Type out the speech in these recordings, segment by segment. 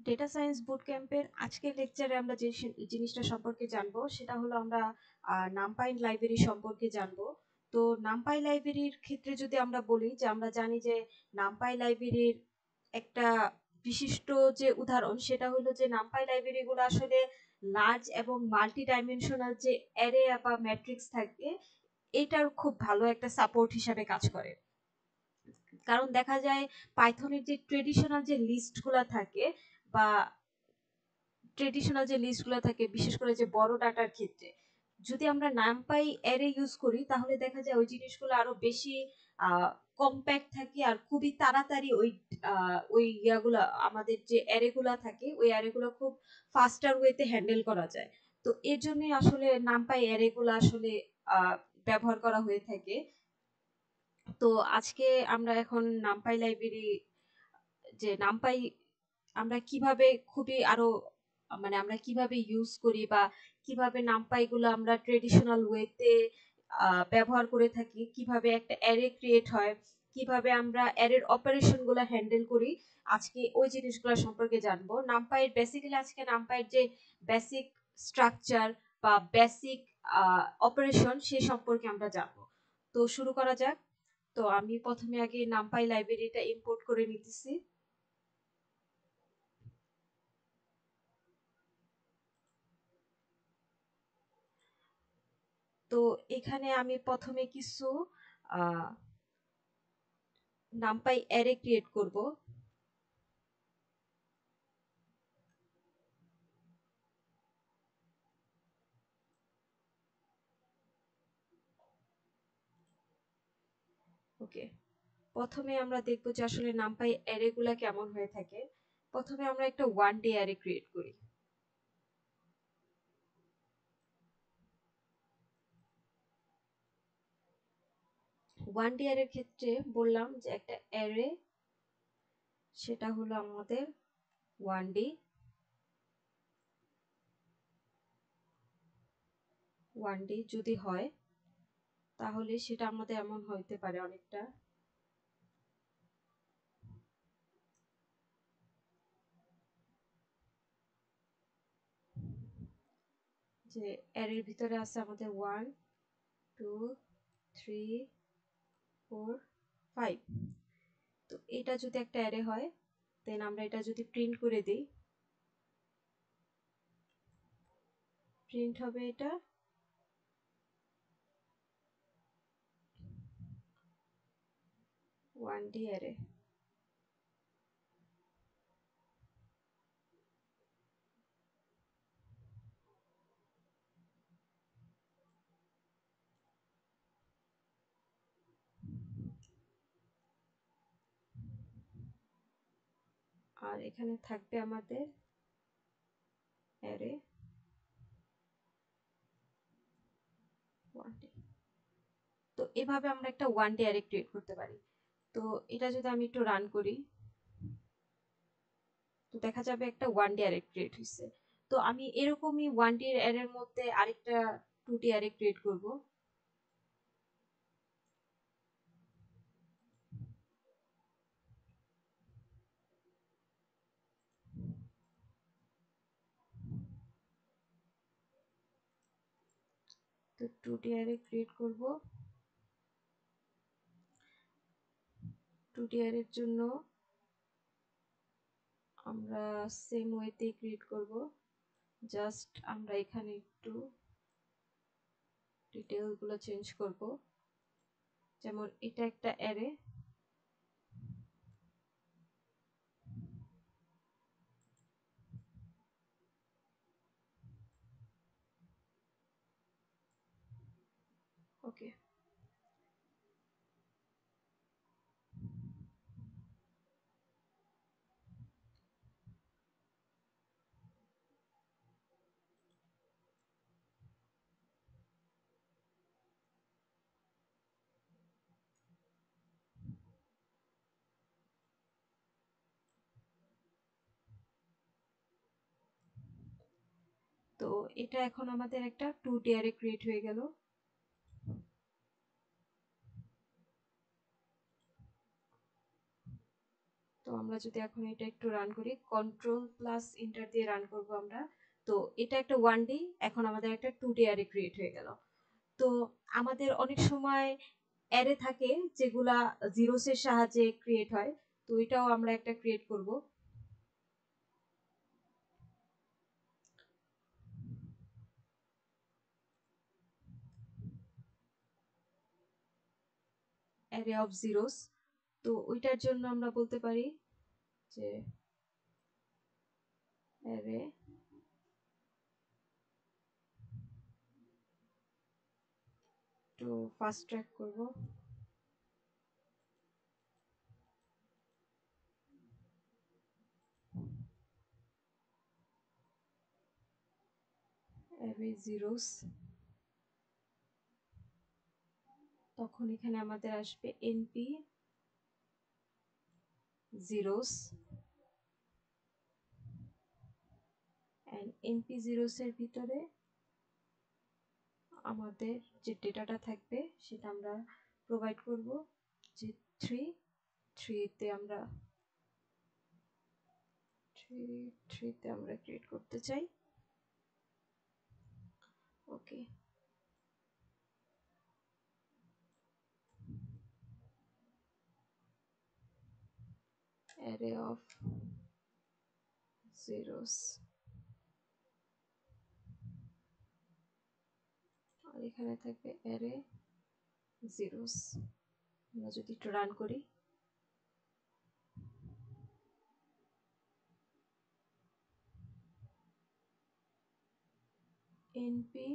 Data science বুট ক্যাম্পের আজকের লেকচারে আমরা যে জিনিসটা সম্পর্কে জানবো সেটা হলো আমরা নামপাই লাইব্রেরি সম্পর্কে জানবো। তো নামপাই লাইব্রেরির ক্ষেত্রে যদি আমরা বলি যে আমরা জানি যে নামপাই লাইব্রেরির একটা বিশিষ্ট যে উদাহরণ সেটা হলো যে নামপাই লাইব্রেরিগুলো আসলে লার্জ এবং মাল্টি ডাইমেনশনাল যে অ্যারে বা ম্যাট্রিক্স থাকে এটার খুব ভালো একটা সাপোর্ট হিসাবে কাজ করে। কারণ দেখা যায় পাইথনের যে ট্রেডিশনাল যে লিস্টগুলো থাকে বা বিশেষ করে যে বড় ডাটার ক্ষেত্রে যদি আমরা নামপাই অ্যারে ইউজ করি তাহলে দেখা যায় ওই জিনিসগুলো আরো বেশি কম্প্যাক্ট থাকে আর খুবই তাড়াতাড়ি ওই ইয়াগুলো আমাদের যে অ্যারেগুলো থাকে ওই অ্যারেগুলো খুব ফাস্টার ওয়েতে হ্যান্ডেল করা যায়। তো এর জন্যই আসলে নামপাই অ্যারেগুলো আসলে ব্যবহার করা হয়ে থাকে। তো আজকে আমরা এখন নামপাই লাইব্রেরি যে নামপাই আমরা কিভাবে খুবই আরো মানে আমরা কিভাবে ইউজ করি বা কিভাবে নামপাই গুলো আমরা ট্রেডিশনাল ওয়েতে ব্যবহার করে থাকি, কিভাবে একটা অ্যারে ক্রিয়েট হয়, কিভাবে আমরা অ্যারের অপারেশন গুলো হ্যান্ডেল করি, আজকে ওই জিনিসগুলো সম্পর্কে জানবো। নামপাইয়ের বেসিক্যালি আজকে নামপাইয়ের যে বেসিক স্ট্রাকচার বা বেসিক অপারেশন সে সম্পর্কে আমরা জানবো। তো শুরু করা যাক। তো আমি প্রথমে আগে নামপাই লাইব্রেরিটা ইম্পোর্ট করে নিতেছি। তো এখানে আমি প্রথমে কিছু নামপাই অ্যারে ক্রিয়েট করব। ওকে, প্রথমে আমরা দেখব যে আসলে নামপাই অ্যারে গুলা কেমন হয়ে থাকে। প্রথমে আমরা একটা ওয়ান ডে অ্যারে ক্রিয়েট করি। ওয়ান ডে অ্যারের ক্ষেত্রে বললাম যে একটা অ্যারে সেটা হলো আমাদের ওয়ান ডে। ওয়ান ডে যদি হয় তাহলে সেটা আমাদের এমন হইতে পারে অনেকটা যে অ্যারের ভিতরে আছে আমাদের 1 2 3 4 5। তো এটা যদি একটা অ্যারে হয় দেন আমরা এটা যদি প্রিন্ট করে দিই, প্রিন্ট হবে এটা 1D অ্যারে। আর এখানে থাকবে আমাদের অ্যারে 1D। তো এভাবে আমরা একটা 1D অ্যারে ক্রিয়েট করতে পারি। তো এটা যদি আমি একটু রান করি তো দেখা যাবে একটা 1D অ্যারে ক্রিয়েট হয়েছে। তো আমি এরকমই 1D অ্যারের মধ্যে আরেকটা 2D অ্যারে ক্রিয়েট করব। তো 2D অ্যারে ক্রিয়েট করব। 2D অ্যারের জন্য আমরা সেম ওয়েতে ক্রিয়েট করব। জাস্ট আমরা এখানে একটু ডিটেইল গুলো চেঞ্জ করব। যেমন এটা একটা অ্যারে, ওকে। তো এটা এখন আমাদের একটা 2D অ্যারে ক্রিয়েট হয়ে গেল। তো আমরা যদি এখন এটা একটু রান করি, কন্ট্রোল প্লাস এন্টার দিয়ে রান করব আমরা। তো এটা একটা 1D, এখন আমাদের একটা 2D অ্যারে ক্রিয়েট হয়ে গেল। তো আমাদের অনেক সময় অ্যারে থাকে যেগুলা জিরোস এর সাহায্যে ক্রিয়েট হয়, তো এটাও আমরা একটা ক্রিয়েট করব। Array of zeros. তো ওইটার জন্য আমরা বলতে পারি যে অ্যারে তো ফাস্ট ট্র্যাক করব, অ্যারে জিরোস। তখন এখানে আমাদের আসবে np zeros, and np zeros এর ভিতরে আমাদের যে ডেটাটা থাকবে সেটা আমরা প্রোভাইড করব, যে 3তে আমরা ক্রিয়েট করতে চাই। ওকে, অ্যারে অফ জিরোস, আর এখানে থাকবে অ্যারে জিরোস। আমরা যদি একটু রান করি, এনপি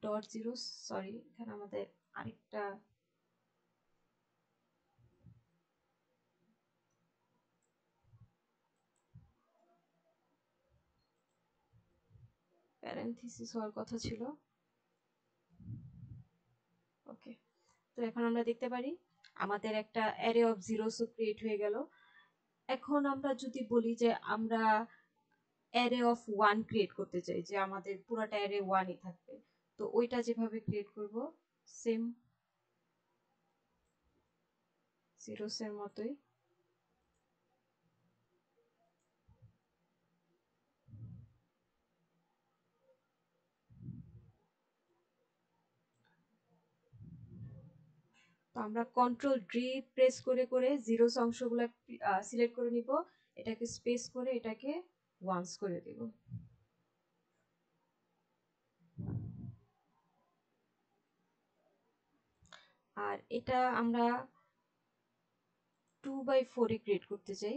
ডট জিরোস, সরি এখানে আমাদের আরেকটা প্যারেনথিসিস হওয়ার কথা ছিল। ওকে, তো এখন আমরা দেখতে পারি আমাদের একটা অ্যারে অফ জিরোসও ক্রিয়েট হয়ে গেল। এখন আমরা যদি বলি যে আমরা অ্যারে অফ 1 ক্রিয়েট করতে চাই, যে আমাদের পুরোটা অ্যারে 1ই থাকবে, তো ওইটা যেভাবে ক্রিয়েট করব সেম জিরোস এর মতোই। তো আমরা কন্ট্রোল ডি প্রেস করে করে জিরোস অংশগুলো সিলেক্ট করে নিব, এটাকে স্পেস করে এটাকে ওয়ান্স করে দেব। আর এটা আমরা 2/4 এ ক্রিয়েট করতে চাই।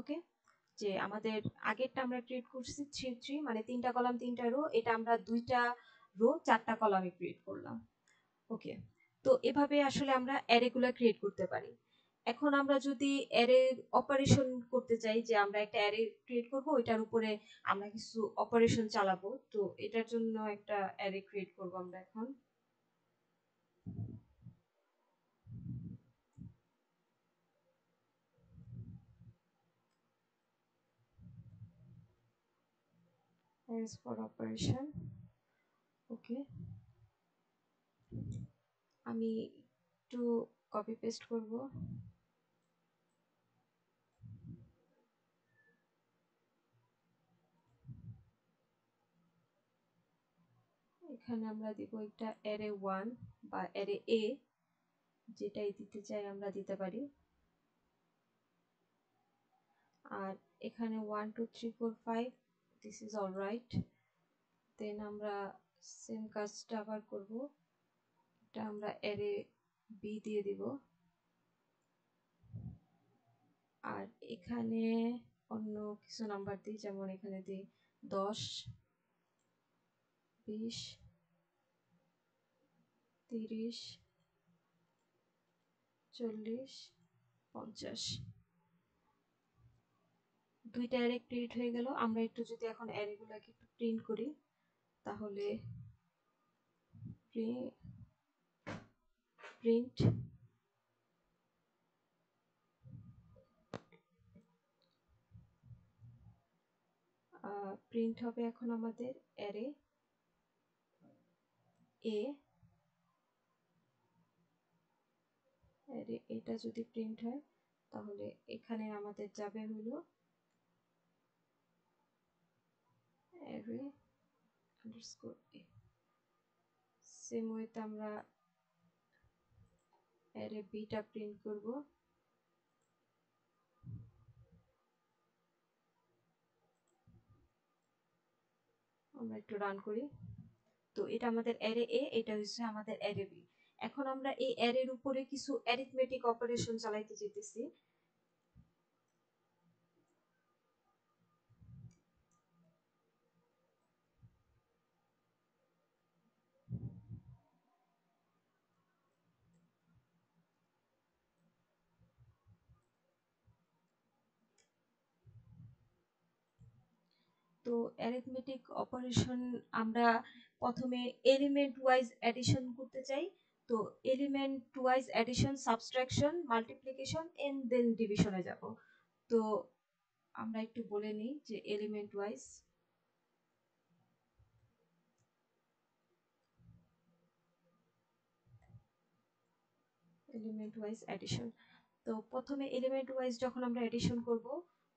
ওকে, যে আমাদের আগেরটা আমরা ক্রিয়েট করছি 3 মানে 3টা কলাম 3টা রো, এটা আমরা 2টা রো 4টা কলামে ক্রিয়েট করলাম। ওকে, তো এভাবে আসলে আমরা অ্যারেগুলো ক্রিয়েট করতে পারি। এখন আমরা যদি অ্যারে অপারেশন করতে চাই, যে আমরা একটা অ্যারে ক্রিয়েট করব, ওইটার উপরে আমরা কিছু অপারেশন চালাবো, তো এটার জন্য একটা অ্যারে ক্রিয়েট করব আমরা এখন। Arrays for operation. ওকে, আমি একটু কপি পেস্ট করব। এখানে আমরা দিব একটা অ্যারে 1 বা অ্যারে এ, যেটাই দিতে চাই আমরা দিতে পারি। আর এখানে 1 2 3 4 5, দিস ইজ অল রাইট। দেন আমরা সেম কাজটা আবার করব, এটা আমরা অ্যারে বি দিয়ে দিব। আর এখানে অন্য কিছু নাম্বার দিই, যেমন এখানে দিই 10 20 30 40 50। দুইটা অ্যারে ক্রিয়েট হয়ে গেল। আমরা একটু যদি এখন অ্যারেগুলোকে একটু প্রিন্ট করি, তাহলে প্রিন্ট প্রিন্ট হবে এখন আমাদের অ্যারে এ অ্যারে এটা যদি প্রিন্ট হয় তাহলে এখানে আমাদের যাবে হলো অ্যারে আন্ডারস্কোর এ। সেম ওয়েতে আমরা অ্যারে বিটা প্রিন্ট করব। আমরা একটু রান করি। তো এটা আমাদের অ্যারে এ, এটা হচ্ছে আমাদের অ্যারে বি। এখন আমরা এই অ্যারের উপরে কিছু অ্যারিথমেটিক অপারেশন চালাইতে যেতেছি। তো অ্যারিথমেটিক অপারেশন আমরা প্রথমে এলিমেন্ট ওয়াইজ অ্যাডিশন করতে চাই। তো element wise addition, subtraction, multiplication and then ডিভিশনে যাব। তো আমরা একটু বলে নিই যে এলিমেন্ট ওয়াইজ অ্যাডিশন। তো প্রথমে এলিমেন্ট ওয়াইজ যখন আমরা অ্যাডিশন করব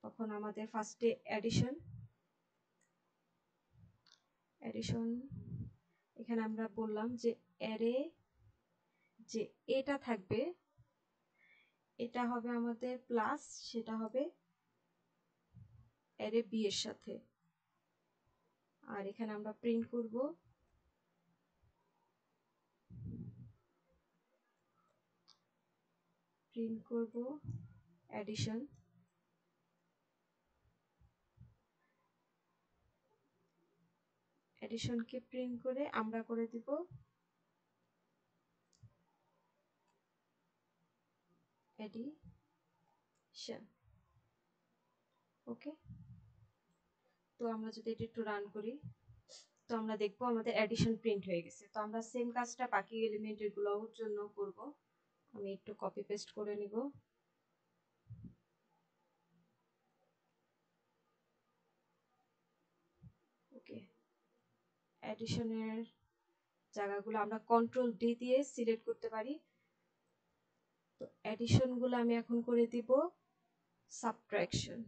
তখন আমাদের ফার্স্টে অ্যাডিশন এখানে আমরা বললাম যে অ্যারে যে এটা থাকবে এটা হবে আমাদের প্লাস, সেটা হবে অ্যারে বি এর সাথে। আর এখানে আমরা প্রিন্ট করব অ্যাডিশন। অ্যাডিশনকে প্রিন্ট করে আমরা করে দিব অ্যাডিশন। ওকে, তো আমরা যদি এটা একটু রান করি তো আমরা দেখবো আমাদের অ্যাডিশন প্রিন্ট হয়ে গেছে। তো আমরা সেম কাজটা বাকি এলিমেন্টের গুলোর জন্য করব। আমি একটু কপি পেস্ট করে নিব। ওকে, অ্যাডিশনের জায়গাগুলো আমরা কন্ট্রোল ডি দিয়ে সিলেক্ট করতে পারি। তো অ্যাডিশন গুলো আমি এখন করে দিব সাবট্রাকশন।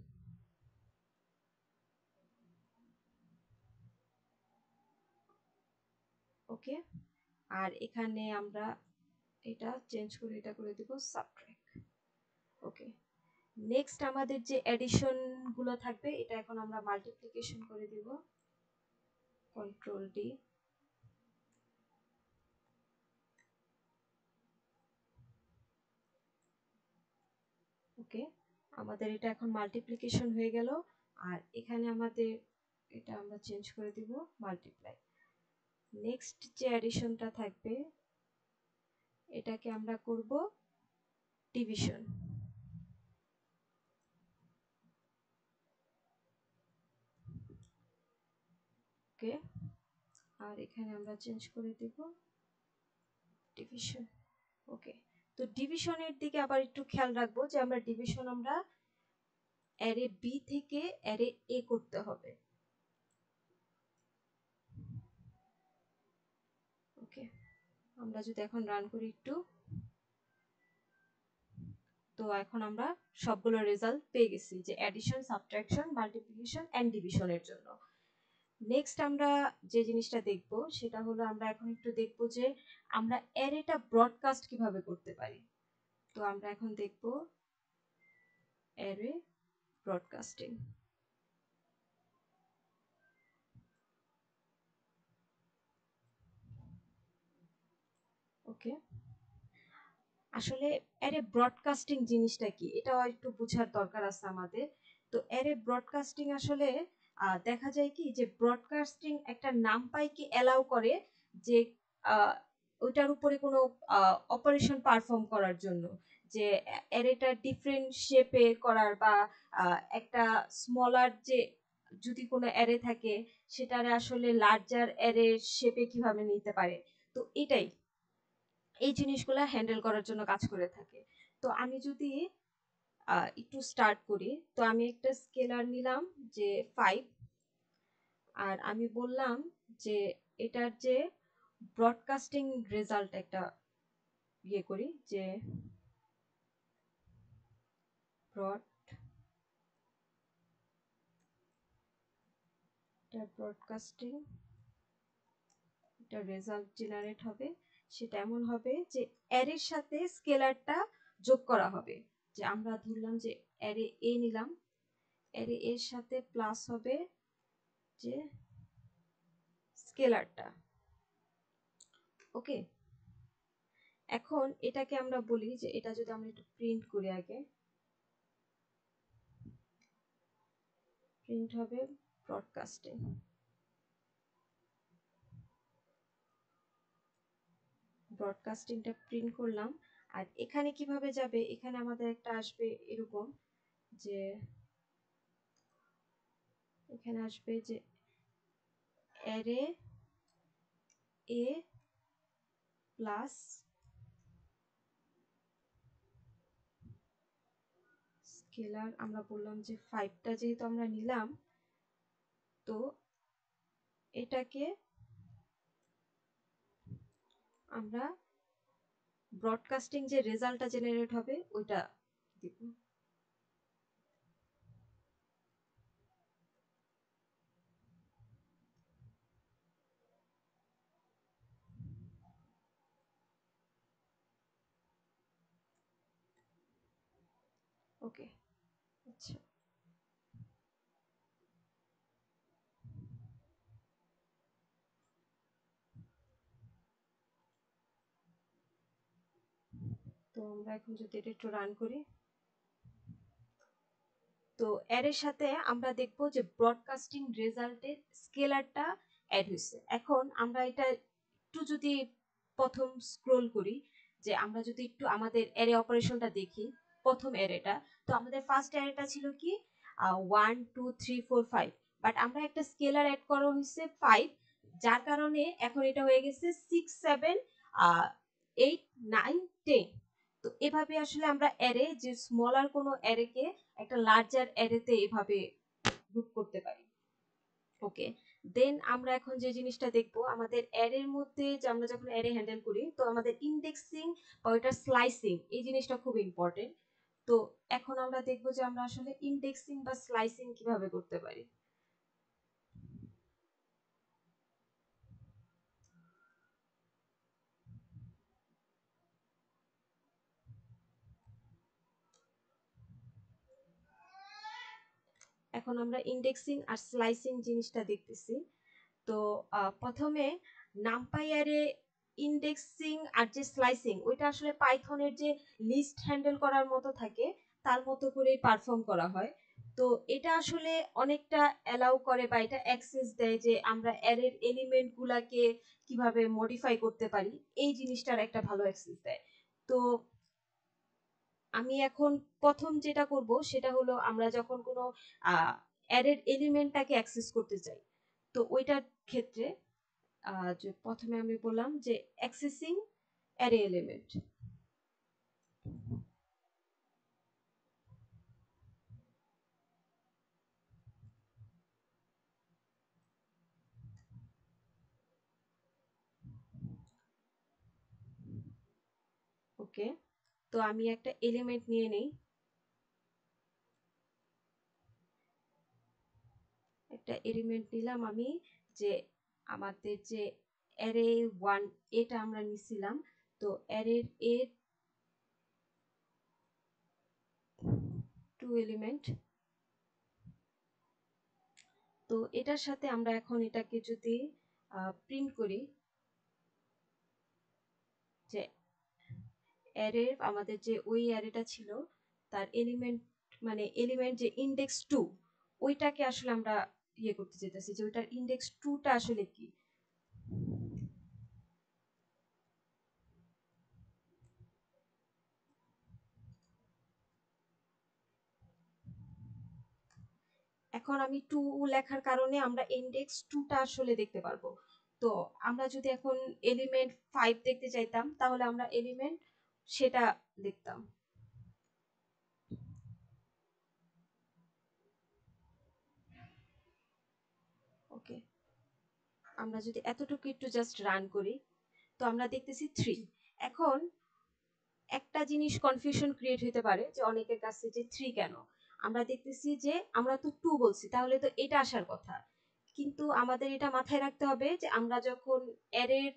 ওকে, আর এখানে আমরা এটা চেঞ্জ করে এটা করে দিব সাবট্রাক্ট। ওকে, নেক্সট আমাদের যে অ্যাডিশন গুলো থাকবে এটা এখন আমরা মাল্টিপ্লিকেশন করে দিব, কন্ট্রোল ডি। ওকে, আমাদের এটা এখন মাল্টিপ্লিকেশন হয়ে গেল। আর এখানে আমাদের এটা আমরা চেঞ্জ করে দিব মাল্টিপ্লাই। নেক্সট যে অ্যাডিশনটা থাকবে এটাকে আমরা করব ডিভিশন। ওকে, আর এখানে আমরা চেঞ্জ করে দিব ডিভিশন। ওকে, তো ডিভিশনের দিকে আবার একটু খেয়াল রাখবো যে আমরা ডিভিশন আমরা অ্যারে বি থেকে অ্যারে এ করতে হবে। ওকে, আমরা যদি এখন রান করি একটু, তো এখন আমরা সবগুলো রেজাল্ট পেয়ে গেছি যে অ্যাডিশন, সাবট্রাকশন, মাল্টিপ্লিকেশন এন্ড ডিভিশনের জন্য। নেক্সট আমরা যে জিনিসটা দেখব সেটা হলো আমরা এখন একটু দেখব যে আমরা অ্যারেটা ব্রডকাস্ট কিভাবে করতে পারি। তো আমরা এখন দেখব অ্যারে ব্রডকাস্টিং। ওকে, আসলে অ্যারে ব্রডকাস্টিং জিনিসটা কি এটাও একটু বোঝার দরকার আছে আমাদের। তো অ্যারে ব্রডকাস্টিং আসলে দেখা যায় কি যে ব্রডকাস্টিং একটা নামপাইকে অ্যালাউ করে যে আহ, ওইটার উপরে কোনো অপারেশন পারফর্ম করার জন্য, যে অ্যারেটা ডিফারেন্ট শেপে করার বা একটা স্মলার যে যদি কোনো অ্যারে থাকে সেটারে আসলে লার্জার অ্যারে শেপে কিভাবে নিতে পারে। তো এটাই এই জিনিসগুলা হ্যান্ডেল করার জন্য কাজ করে থাকে। তো আমি যদি একটু স্টার্ট করি, তো আমি একটা স্কেলার নিলাম যে 5, আর আমি বললাম যে এটার যে ব্রডকাস্টিং রেজাল্ট একটা ইয়ে করি, যে ব্রডকাস্টিং একটা রেজাল্ট জেনারেট হবে, সেটা এমন হবে যে অ্যারের সাথে স্কেলারটা যোগ করা হবে। যে আমরা ধরলাম যে অ্যারে এ নিলাম, অ্যারে এর সাথে প্লাস হবে যে স্কেলারটা। ওকে, এখন এটাকে আমরা বলি যে এটা যদি আমরা একটু প্রিন্ট করি, আগে প্রিন্ট হবে ব্রডকাস্টিং। ব্রডকাস্টিংটা প্রিন্ট করলাম। আর এখানে কিভাবে যাবে, এখানে আমাদের একটা আসবে এরকম, যে এখানে আসবে যে অ্যারে এ প্লাস স্কেলার, আমরা বললাম যে 5টা যেহেতু আমরা নিলাম, তো এটাকে আমরা ব্রডকাস্টিং যে রেজাল্টটা জেনারেট হবে ওইটা দিব। ওকে, আচ্ছা, তো আমরা এখন যদি এটা একটু রান করি, তো এর সাথে আমরা দেখব যে ব্রডকাস্টিং রেজাল্টের স্কেলারটা অ্যাড হয়েছে। এখন আমরা এটা একটু যদি প্রথম স্ক্রোল করি, যে আমরা যদি একটু আমাদের অ্যারে অপারেশনটা দেখি, প্রথম অ্যারেটা, তো আমাদের ফার্স্ট অ্যারেটা ছিল কি 1 2 3 4 5, বাট আমরা একটা স্কেলার অ্যাড করা হয়েছে 5, যার কারণে এখন এটা হয়ে গেছে 6 7 8 9 10। তো এভাবে আসলে আমরা অ্যারে, যে স্মলার কোনো অ্যারেকে একটা লার্জার অ্যারেতে এভাবে গ্রুপ করতে পারি। ওকে, দেন আমরা এখন যে জিনিসটা দেখবো, আমাদের অ্যারের মধ্যে যে আমরা যখন অ্যারে হ্যান্ডেল করি, তো আমাদের ইন্ডেক্সিং বা ওইটা স্লাইসিং, এই জিনিসটা খুব ইম্পর্টেন্ট। তো এখন আমরা দেখবো যে আমরা আসলে ইন্ডেক্সিং বা স্লাইসিং কিভাবে করতে পারি। এখন আমরা ইন্ডেক্সিং আর স্লাইসিং জিনিসটা দেখতেছি। তো প্রথমে নামপাই অ্যারে ইন্ডেক্সিং আর যে স্লাইসিং, ওইটা আসলে পাইথনের যে লিস্ট হ্যান্ডেল করার মতো থাকে তার মতো করেই পারফর্ম করা হয়। তো এটা আসলে অনেকটা অ্যালাউ করে বা এটা অ্যাক্সেস দেয় যে আমরা অ্যারের এলিমেন্ট গুলাকে কিভাবে মডিফাই করতে পারি, এই জিনিসটার একটা ভালো অ্যাক্সেস দেয়। তো আমি এখন প্রথম যেটা করব সেটা হলো, আমরা যখন কোনো অ্যারের এলিমেন্টটাকে অ্যাক্সেস করতে চাই, তো ওইটার ক্ষেত্রে যে প্রথমে আমি বললাম যে অ্যাক্সেসিং অ্যারে এলিমেন্ট। ওকে, তো আমি একটা এলিমেন্ট নিয়ে নেই, একটা এলিমেন্ট নিলাম আমি, যে আমাদের যে অ্যারে 1 এটা আমরা নিছিলাম, তো অ্যারের এ 2 এলিমেন্ট। তো এটার সাথে আমরা এখন এটাকে যদি প্রিন্ট করি, যে অ্যারে আমাদের যে ওই অ্যারেটা ছিল তার এলিমেন্ট, মানে এলিমেন্ট যে ইন্ডেক্স 2, ওইটাকে আসলে আমরা ইয়ে করতে চাইতেছি যে ওইটার ইন্ডেক্স 2টা আসলে কি। এখন আমি 2 লেখার কারণে আমরা ইন্ডেক্স 2টা আসলে দেখতে পারবো। তো আমরা যদি এখন এলিমেন্ট 5 দেখতে চাইতাম, তাহলে আমরা এলিমেন্ট সেটা দেখতাম। ওকে, আমরা যদি এতটুকু একটু জাস্ট রান করি, তো আমরা দেখতেছি 3। এখন একটা জিনিস কনফিউশন ক্রিয়েট হতে পারে যে অনেকের কাছে যে 3 কেন, আমরা দেখতেছি যে আমরা তো 2 বলছি, তাহলে তো এটা আসার কথা। কিন্তু আমাদের এটা মাথায় রাখতে হবে যে আমরা যখন অ্যারের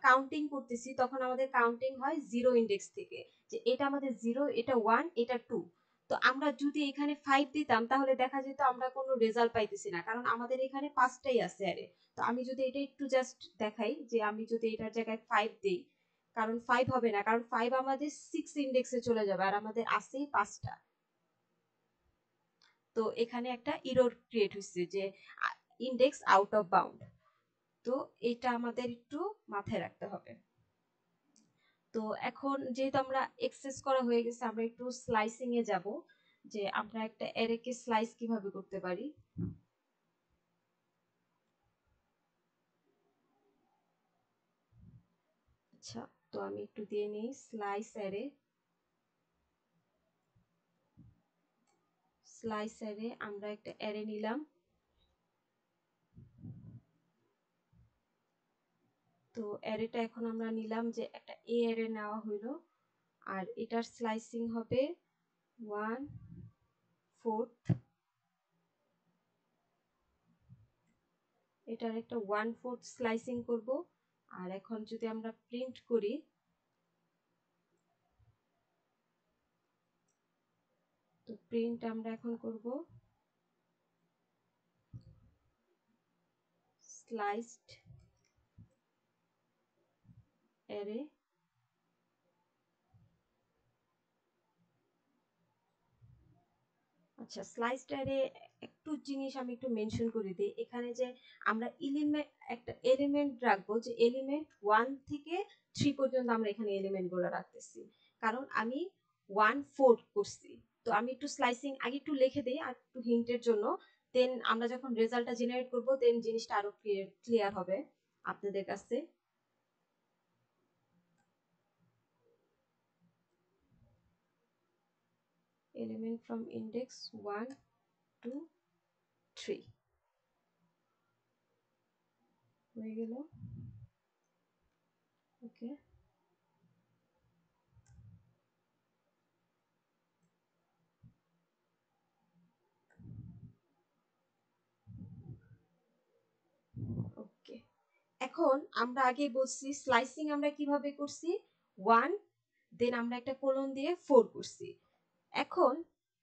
কাউন্টিং করতেছি তখন আমাদের কাউন্টিং হয় 0 ইন্ডেক্স থেকে, যে এটা আমাদের 0, এটা 1, এটা 2। তো আমরা যদি এখানে 5 দিতাম তাহলে দেখা যেত আমরা কোনো রেজাল্ট পাইতেছি না, কারণ আমাদের এখানে 5টাই আছে অ্যারে। তো আমি যদি এটা একটু জাস্ট দেখাই, যে আমি যদি এটার জায়গায় 5 দিই, কারণ 5 হবে না, কারণ 5 আমাদের 6 ইন্ডেক্সে চলে যাবে আর আমাদের আছেই 5টা। তো এখানে একটা এরর ক্রিয়েট হচ্ছে যে ইন্ডেক্স আউট অফ বাউন্ড। তো এটা আমাদের একটু মাথায় রাখতে হবে। তো এখন যেহেতু আমরা এক্সেস করা হয়ে গেছে, আমরা একটু স্লাইসিং এ যাব, যে আমরা একটা অ্যারেকে স্লাইস কিভাবে করতে পারি। আচ্ছা, তো আমি একটু দিয়ে নিই স্লাইস অ্যারে। স্লাইস অ্যারে আমরা একটা অ্যারে নিলাম। তো অ্যারেটা এখন আমরা নিলাম যে একটা এ অ্যারে নেওয়া হইলো, আর এটার স্লাইসিং হবে 1/4। এটার একটা 1/4 স্লাইসিং করব। আর এখন যদি আমরা প্রিন্ট করি, তো প্রিন্ট আমরা এখন করব স্লাইসড অ্যারে। আচ্ছা, স্লাইসড অ্যারে একটু জিনিস আমি একটু মেনশন করে দিই, এখানে যে আমরা এলিমেন্ট, একটা এলিমেন্ট রাখবো, যে এলিমেন্ট 1 থেকে 3 পর্যন্ত আমরা এখানে এলিমেন্ট গুলো রাখতেছি, কারণ আমি 1/4 করছি। তো আমি একটু স্লাইসিং আগে একটু লিখে দিই আর একটু হিন্টের জন্য, দেন আমরা যখন রেজাল্টটা জেনারেট করব দেন জিনিসটা আরো ক্লিয়ার হবে আপনাদের কাছে। এলিমেন্ট ফ্রম ইন্ডেক্স 1 to 3 হয়ে গেল। ওকে, ওকে। এখন আমরা আগে বলছি স্লাইসিং আমরা কিভাবে করছি, 1, দেন আমরা একটা কোলন দিয়ে 4 করছি। এখন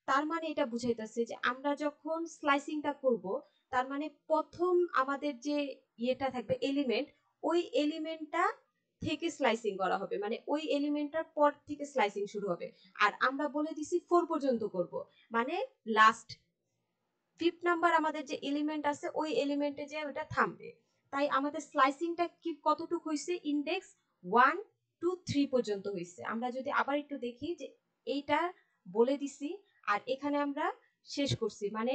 তার মানে এটা বুঝাইতেছে যে আমরা যখন স্লাইসিংটা করব, তার মানে প্রথম আমাদের যে ইয়েটা থাকবে এলিমেন্ট, ওই এলিমেন্টটা থেকে স্লাইসিং করা হবে, মানে ওই এলিমেন্টটার পর থেকে স্লাইসিং শুরু হবে। আর আমরা বলে দিছি 4 পর্যন্ত করব, মানে লাস্ট 5th নাম্বার আমাদের যে এলিমেন্ট আছে ওই এলিমেন্টে যে ওটা থামবে। তাই আমাদের স্লাইসিংটা কি কতটুকু হয়েছে, ইন্ডেক্স 1 to 3 পর্যন্ত হয়েছে। আমরা যদি আবার একটু দেখি যে এইটা বলে দিছি আর এখানে আমরা শেষ করছি, মানে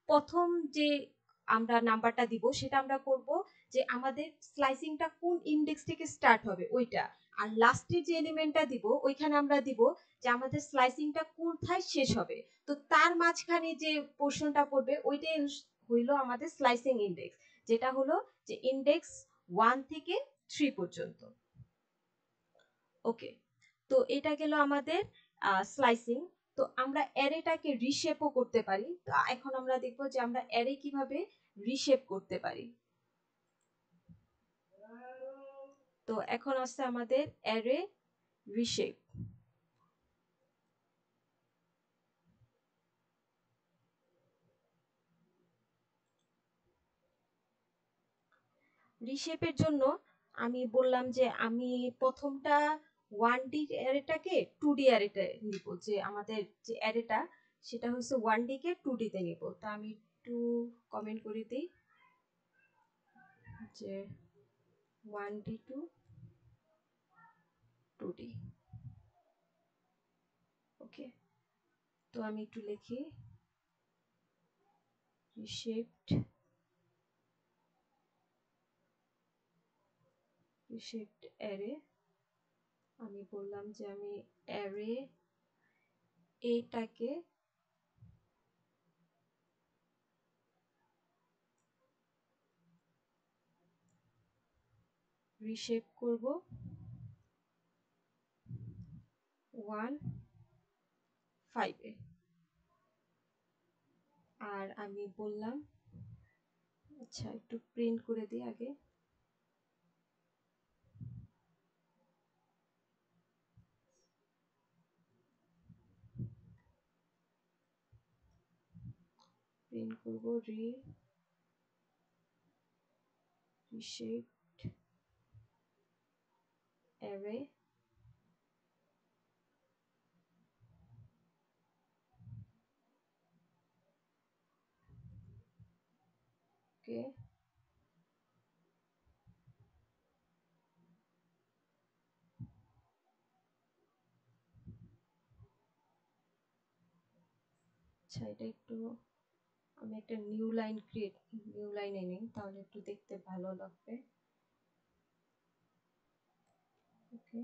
প্রথম যে আমরা নাম্বারটা দিব সেটা আমরা করব যে আমাদের স্লাইসিংটা কোন ইন্ডেক্স থেকে স্টার্ট হবে ওইটা, আর লাস্টের যে এলিমেন্টটা দিব ওইখানে আমরা দিব যে আমাদের স্লাইসিংটা কোথায় শেষ হবে। তো তার মাঝখানে যে পোর্শনটা পড়বে ওইটাই হইলো আমাদের স্লাইসিং ইন্ডেক্স, যেটা হলো যে ইন্ডেক্স 1 থেকে 3 পর্যন্ত। ওকে, তো এটা গেল আমাদের স্লাইসিং। তো আমরা অ্যারেটাকে রিশেপও করতে পারি। তো এখন আমরা দেখব যে আমরা অ্যারে কিভাবে রিশেপ করতে পারি। তো এখন আসছে আমাদের অ্যারে রিশেপ। রিশেপের জন্য আমি বললাম যে আমি প্রথমটা 1D অ্যারেটাকে 2D অ্যারেতে নিব, যে আমাদের যে অ্যারেটা সেটা হচ্ছে 1D কে 2D তে নিব। তা আমি একটু কমেন্ট করে দিই যে 1D to 2D। ওকে, তো আমি একটু লিখি রিশেপড অ্যারে। আমি বললাম যে আমি অ্যারে এটাকে রিশেপ করব 1 5 এ। আর আমি বললাম আচ্ছা একটু প্রিন্ট করে দিই আগে। প্রিন্ট করব reshaped array ওকে। আচ্ছা এটা একটু আমি একটা নিউ লাইন এনে তাহলে একটু দেখতে ভালো লাগবে। ওকে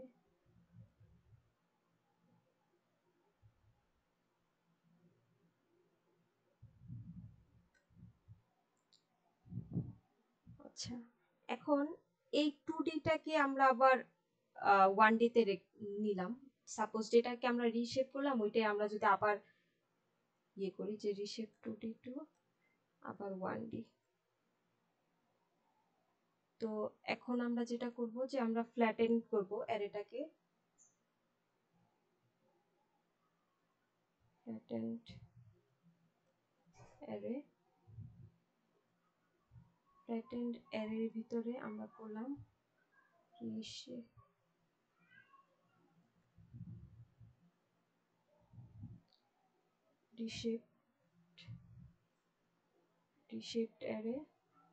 আচ্ছা এখন এই 2D-টাকে আমরা আবার 1D-তে নিলাম। সাপোজ যেটাকে আমরা রিশেপ করলাম ওইটাই আমরা যদি আবার ইয়ে করি যে রিশেপ 2D টু আবার 1D। তো এখন আমরা যেটা করব যে আমরা ফ্ল্যাটেন করব অ্যারেটাকে, ফ্ল্যাটেন্ড অ্যারে। ফ্ল্যাটেন্ড অ্যারের ভিতরে আমরা করলাম reshaped array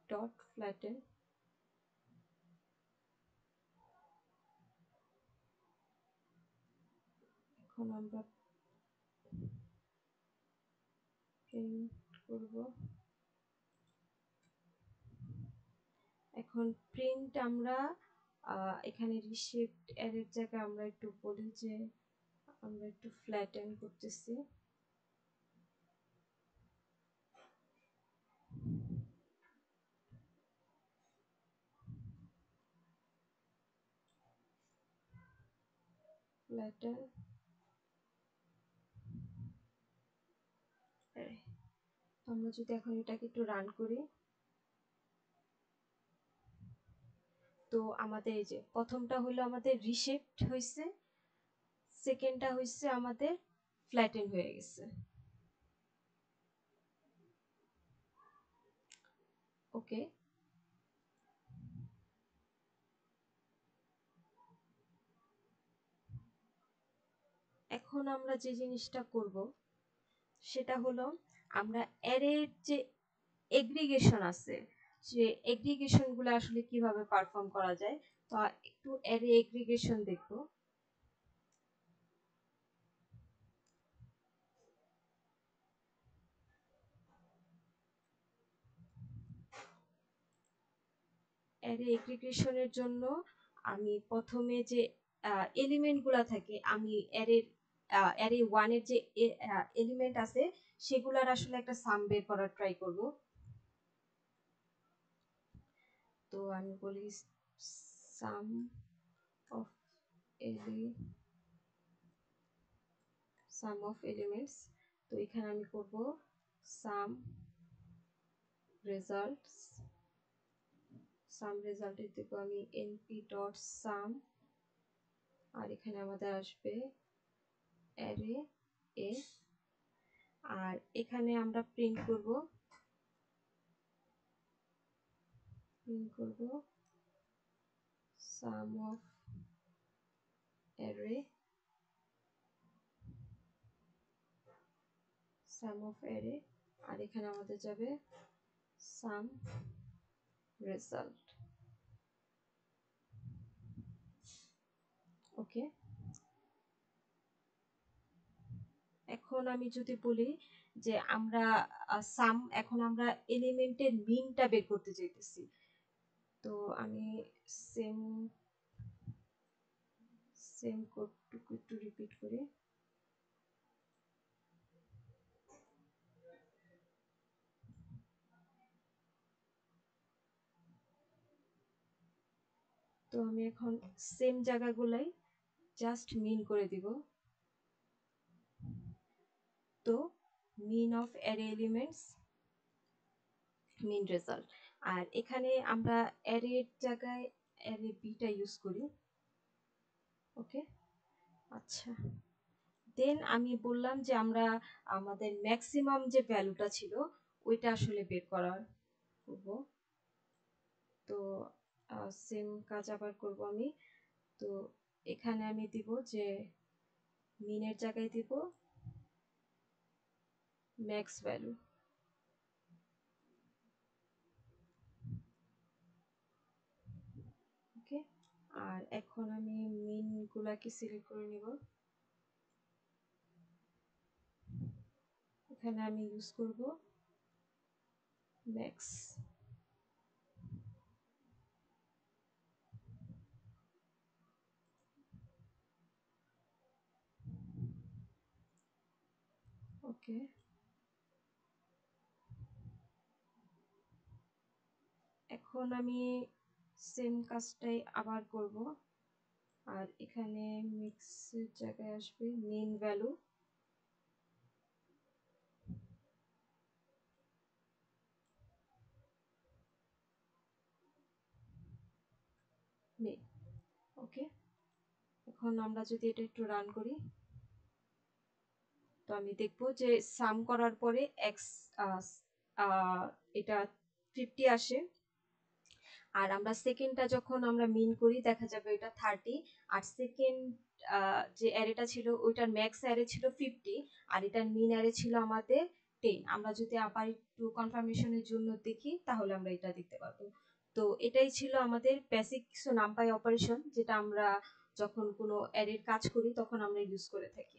dot flatten। এখন আমরা প্রিন্ট করব। এখন প্রিন্ট আমরা এখানে রিশেপড অ্যারের জায়গায় আমরা একটু বলি যে আমরা একটু ফ্ল্যাটেন করতেছি। ফ্ল্যাটেন আমরা যদি এখন এটাকে একটু রান করি তো আমাদের এই যে প্রথমটা হলো আমাদের রিশেপড হয়েছে, সেকেন্ডটা হয়েছে আমাদের ফ্ল্যাটেন হয়ে গেছে। ওকে এখন আমরা যে জিনিসটা করব সেটা হলো আমরা অ্যারের যে এগ্রিগেশন আছে যে এগ্রিগেশনগুলো আসলে কিভাবে পারফর্ম করা যায়। তো একটু অ্যারে এগ্রিগেশন দেখব। অ্যারে এগ্রিগেশনের জন্য আমি প্রথমে যে এলিমেন্টগুলো থাকে আমি অ্যারে 1 এর যে এলিমেন্ট আছে সেগুলোর আসলে একটা সাম বের করার ট্রাই করব। তো আমি বলি সাম অফ এলিমেন্টস। তো এখানে আমি করব সাম রেজাল্টস। সাম রেজাল্টের দেবো আমি np ডট সাম আর এখানে আমাদের আসবে অ্যারে এ। আর এখানে আমরা প্রিন্ট করব সাম অফ অ্যারে আর এখানে আমাদের যাবে সাম রেজাল্ট। ওকে এখন আমি যদি বলি যে আমরা সাম এখন আমরা এলিমেন্টের মিনটা বের করতে চাইতেছি। তো আমি সেম কোডটুকু একটু রিপিট করি। তো আমি এখন সেম জায়গাগুলাই জাস্ট মিন করে দিব। তো mean of array elements mean result. আর এখানে আমরা অ্যারের জায়গায় অ্যারে বিটা ইউজ করি। ওকে, আচ্ছা। দেন আমি বললাম যে আমরা আমাদের ম্যাক্সিমাম যে ভ্যালুটা ছিল ওইটা আসলে বের করার করব। তো সেম কাজ আবার করব আমি। তো এখানে আমি দিব যে মিনের জায়গায় দিব ম্যাক্স ভ্যালু। ওকে, আর এখন আমি মিনগুলাকে সিলেক্ট করে নিব। এখানে আমি ইউজ করব ম্যাক্স। ওকে, এখন আমি সেম কাজটাই আবার করব। আর এখানে মিক্সের জায়গায় আসবে মিন ভ্যালু। মিন। ওকে, এখন আমরা যদি এটা একটু রান করি তো আমি দেখব যে সাম করার পরে এক্স এটা 50 আসে। আর আমরা সেকেন্ডটা যখন আমরা মিন করি দেখা যাবে এটা 30। আর সেকেন্ড যে অ্যারেটা ছিল ওইটার ম্যাক্স অ্যারে ছিল 50 আর এটার মিন অ্যারে ছিল আমাদের 10। আমরা যদি আবার একটু কনফার্মেশনের জন্য দেখি তাহলে আমরা এটা দেখতে পারবো। তো এটাই ছিল আমাদের বেসিক কিছু নামপাই অপারেশন যেটা আমরা যখন কোনো অ্যারের কাজ করি তখন আমরা ইউজ করে থাকি।